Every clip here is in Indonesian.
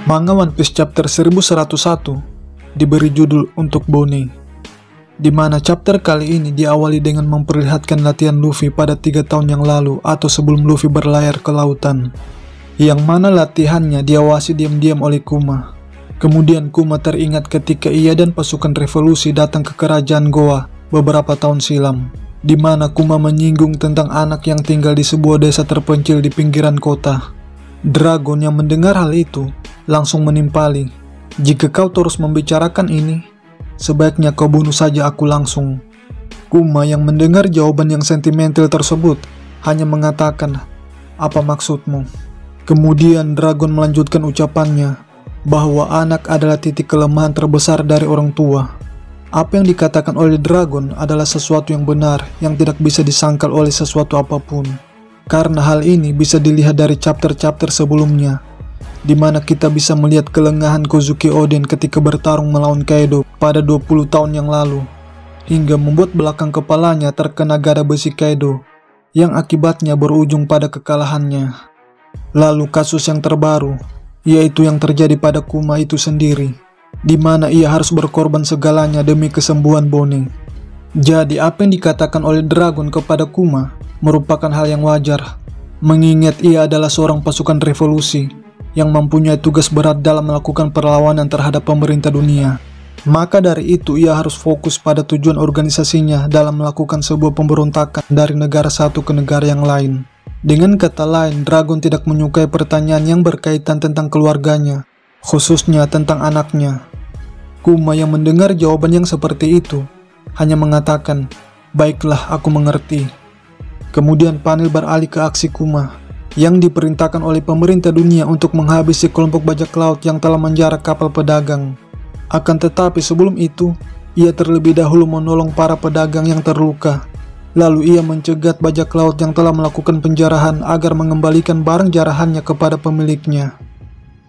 Manga One Piece chapter 1101 diberi judul Untuk Bonnie, di mana chapter kali ini diawali dengan memperlihatkan latihan Luffy pada 3 tahun yang lalu atau sebelum Luffy berlayar ke lautan, yang mana latihannya diawasi diam-diam oleh Kuma. Kemudian Kuma teringat ketika ia dan pasukan revolusi datang ke kerajaan Goa beberapa tahun silam, di mana Kuma menyinggung tentang anak yang tinggal di sebuah desa terpencil di pinggiran kota. Dragon yang mendengar hal itu langsung menimpali, "Jika kau terus membicarakan ini, sebaiknya kau bunuh saja aku langsung." Kuma yang mendengar jawaban yang sentimental tersebut hanya mengatakan, "Apa maksudmu?" Kemudian Dragon melanjutkan ucapannya bahwa anak adalah titik kelemahan terbesar dari orang tua. Apa yang dikatakan oleh Dragon adalah sesuatu yang benar yang tidak bisa disangkal oleh sesuatu apapun. Karena hal ini bisa dilihat dari chapter-chapter sebelumnya, di mana kita bisa melihat kelengahan Kozuki Oden ketika bertarung melawan Kaido pada 20 tahun yang lalu, hingga membuat belakang kepalanya terkena gada besi Kaido, yang akibatnya berujung pada kekalahannya. Lalu kasus yang terbaru, yaitu yang terjadi pada Kuma itu sendiri, di mana ia harus berkorban segalanya demi kesembuhan Bonnie. Jadi apa yang dikatakan oleh Dragon kepada Kuma merupakan hal yang wajar, mengingat ia adalah seorang pasukan revolusi yang mempunyai tugas berat dalam melakukan perlawanan terhadap pemerintah dunia. Maka dari itu ia harus fokus pada tujuan organisasinya dalam melakukan sebuah pemberontakan dari negara satu ke negara yang lain. Dengan kata lain, Dragon tidak menyukai pertanyaan yang berkaitan tentang keluarganya, khususnya tentang anaknya. Kuma yang mendengar jawaban yang seperti itu hanya mengatakan, "Baiklah, aku mengerti." Kemudian panel beralih ke aksi Kuma yang diperintahkan oleh pemerintah dunia untuk menghabisi kelompok bajak laut yang telah menjarak kapal pedagang. Akan tetapi sebelum itu, ia terlebih dahulu menolong para pedagang yang terluka. Lalu ia mencegat bajak laut yang telah melakukan penjarahan agar mengembalikan barang jarahannya kepada pemiliknya.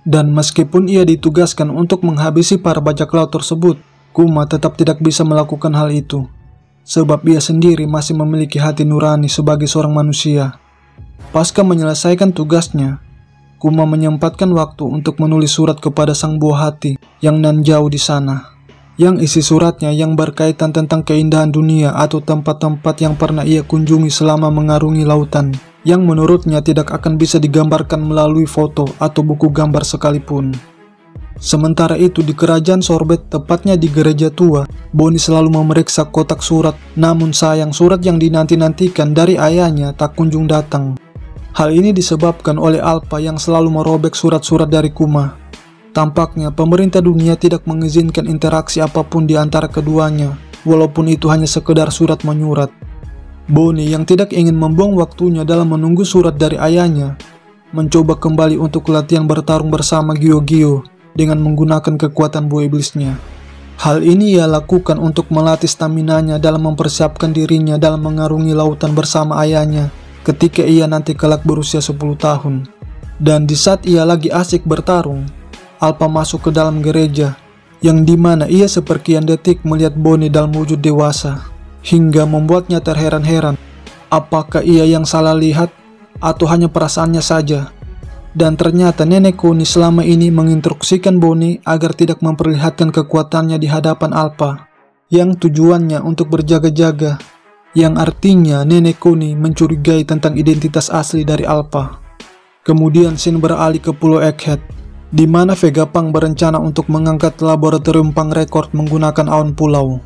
Dan meskipun ia ditugaskan untuk menghabisi para bajak laut tersebut, Kuma tetap tidak bisa melakukan hal itu, sebab ia sendiri masih memiliki hati nurani sebagai seorang manusia. Pasca menyelesaikan tugasnya, Kuma menyempatkan waktu untuk menulis surat kepada sang buah hati yang nan jauh di sana, yang isi suratnya yang berkaitan tentang keindahan dunia atau tempat-tempat yang pernah ia kunjungi selama mengarungi lautan, yang menurutnya tidak akan bisa digambarkan melalui foto atau buku gambar sekalipun. Sementara itu di kerajaan Sorbet, tepatnya di gereja tua, Bonnie selalu memeriksa kotak surat, namun sayang surat yang dinanti-nantikan dari ayahnya tak kunjung datang. Hal ini disebabkan oleh Alpha yang selalu merobek surat-surat dari Kuma. Tampaknya pemerintah dunia tidak mengizinkan interaksi apapun di antara keduanya, walaupun itu hanya sekedar surat menyurat. Bonnie yang tidak ingin membuang waktunya dalam menunggu surat dari ayahnya, mencoba kembali untuk latihan bertarung bersama Gyogyo dengan menggunakan kekuatan buah iblisnya. Hal ini ia lakukan untuk melatih staminanya dalam mempersiapkan dirinya dalam mengarungi lautan bersama ayahnya ketika ia nanti kelak berusia 10 tahun. Dan di saat ia lagi asik bertarung, Alpha masuk ke dalam gereja, yang dimana ia seperkian detik melihat Bonnie dalam wujud dewasa, hingga membuatnya terheran-heran apakah ia yang salah lihat atau hanya perasaannya saja. Dan ternyata nenek Kuni selama ini menginstruksikan Bonnie agar tidak memperlihatkan kekuatannya di hadapan Alpha, yang tujuannya untuk berjaga-jaga, yang artinya nenek Kuni mencurigai tentang identitas asli dari Alpha. Kemudian scene beralih ke Pulau Egghead, di mana Vegapunk berencana untuk mengangkat laboratorium Punk Record menggunakan awan pulau.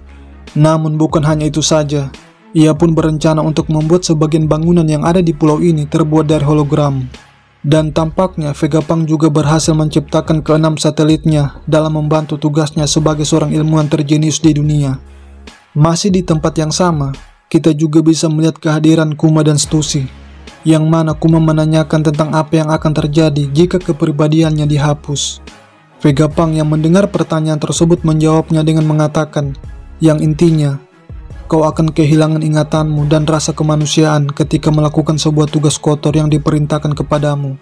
Namun bukan hanya itu saja, ia pun berencana untuk membuat sebagian bangunan yang ada di pulau ini terbuat dari hologram. Dan tampaknya Vegapunk juga berhasil menciptakan ke-6 satelitnya dalam membantu tugasnya sebagai seorang ilmuwan terjenius di dunia. Masih di tempat yang sama, kita juga bisa melihat kehadiran Kuma dan Stussy, yang mana Kuma menanyakan tentang apa yang akan terjadi jika kepribadiannya dihapus. Vegapunk yang mendengar pertanyaan tersebut menjawabnya dengan mengatakan, yang intinya, kau akan kehilangan ingatanmu dan rasa kemanusiaan ketika melakukan sebuah tugas kotor yang diperintahkan kepadamu.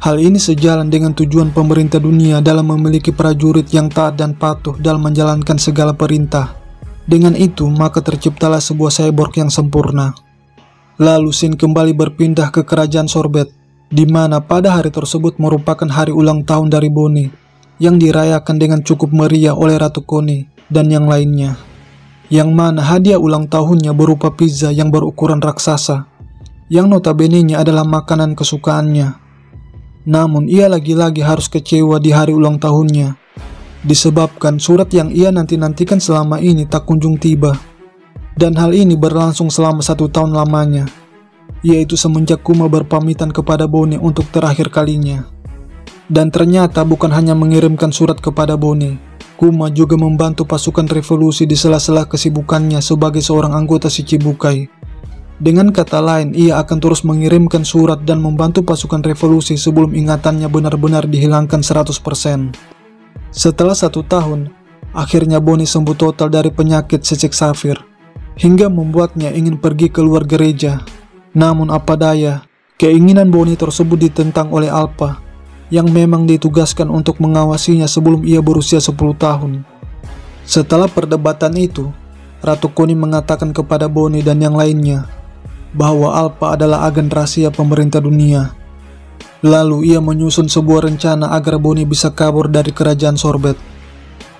Hal ini sejalan dengan tujuan pemerintah dunia dalam memiliki prajurit yang taat dan patuh dalam menjalankan segala perintah. Dengan itu, maka terciptalah sebuah cyborg yang sempurna. Lalu scene kembali berpindah ke kerajaan Sorbet, di mana pada hari tersebut merupakan hari ulang tahun dari Bonnie. yang dirayakan dengan cukup meriah oleh Ratu Connie dan yang lainnya. Yang mana hadiah ulang tahunnya berupa pizza yang berukuran raksasa, yang notabene-nya adalah makanan kesukaannya. Namun ia lagi-lagi harus kecewa di hari ulang tahunnya, disebabkan surat yang ia nanti-nantikan selama ini tak kunjung tiba. Dan hal ini berlangsung selama 1 tahun lamanya, yaitu semenjak Kuma berpamitan kepada Bonnie untuk terakhir kalinya. Dan ternyata bukan hanya mengirimkan surat kepada Bonnie, Kuma juga membantu pasukan revolusi di sela-sela kesibukannya sebagai seorang anggota Shichibukai. Dengan kata lain, ia akan terus mengirimkan surat dan membantu pasukan revolusi sebelum ingatannya benar-benar dihilangkan 100%. Setelah 1 tahun, akhirnya Bonnie sembuh total dari penyakit cecek safir, hingga membuatnya ingin pergi keluar gereja. Namun apa daya, keinginan Bonnie tersebut ditentang oleh Alpha, yang memang ditugaskan untuk mengawasinya sebelum ia berusia 10 tahun. Setelah perdebatan itu, Ratu Connie mengatakan kepada Bonnie dan yang lainnya bahwa Alpha adalah agen rahasia pemerintah dunia. Lalu ia menyusun sebuah rencana agar Bonnie bisa kabur dari kerajaan Sorbet.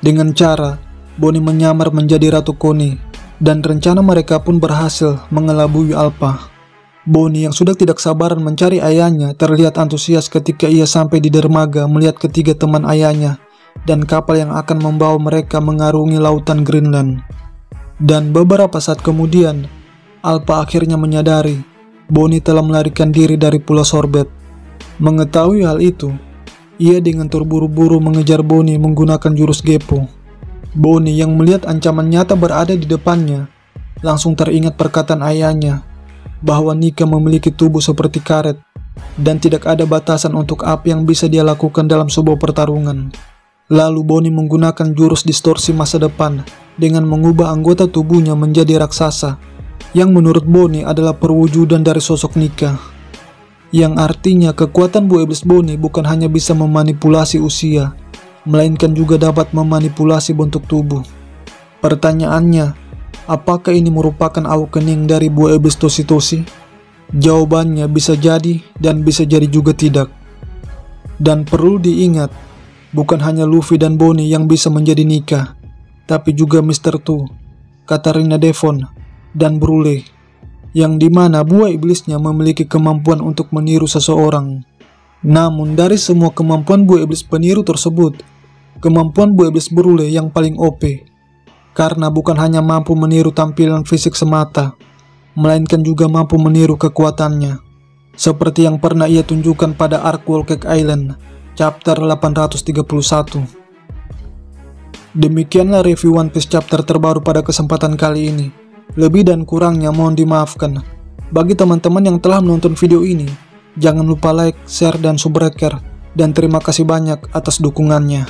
Dengan cara Bonnie menyamar menjadi Ratu Connie, dan rencana mereka pun berhasil mengelabui Alpha. Bonnie yang sudah tidak sabaran mencari ayahnya terlihat antusias ketika ia sampai di dermaga melihat ketiga teman ayahnya dan kapal yang akan membawa mereka mengarungi lautan Greenland. Dan beberapa saat kemudian, Alpha akhirnya menyadari Bonnie telah melarikan diri dari Pulau Sorbet. Mengetahui hal itu, ia dengan terburu-buru mengejar Bonnie menggunakan jurus Gepo. Bonnie yang melihat ancaman nyata berada di depannya langsung teringat perkataan ayahnya bahwa Nika memiliki tubuh seperti karet dan tidak ada batasan untuk apa yang bisa dia lakukan dalam sebuah pertarungan. Lalu Bonnie menggunakan jurus distorsi masa depan dengan mengubah anggota tubuhnya menjadi raksasa, yang menurut Bonnie adalah perwujudan dari sosok Nika. Yang artinya kekuatan buah iblis Bonnie bukan hanya bisa memanipulasi usia, melainkan juga dapat memanipulasi bentuk tubuh. Pertanyaannya, apakah ini merupakan awakening dari buah iblis Toshi-Toshi? Jawabannya bisa jadi dan bisa jadi juga tidak. Dan perlu diingat, bukan hanya Luffy dan Bonnie yang bisa menjadi Nika, tapi juga Mr. Tu, Katarina Devon, dan Brule, yang dimana buah iblisnya memiliki kemampuan untuk meniru seseorang. Namun dari semua kemampuan buah iblis peniru tersebut, kemampuan buah iblis Brule yang paling OP, karena bukan hanya mampu meniru tampilan fisik semata, melainkan juga mampu meniru kekuatannya, seperti yang pernah ia tunjukkan pada arc Whole Cake Island, chapter 831. Demikianlah review One Piece chapter terbaru pada kesempatan kali ini. Lebih dan kurangnya mohon dimaafkan. Bagi teman-teman yang telah menonton video ini, jangan lupa like, share, dan subscribe, dan terima kasih banyak atas dukungannya.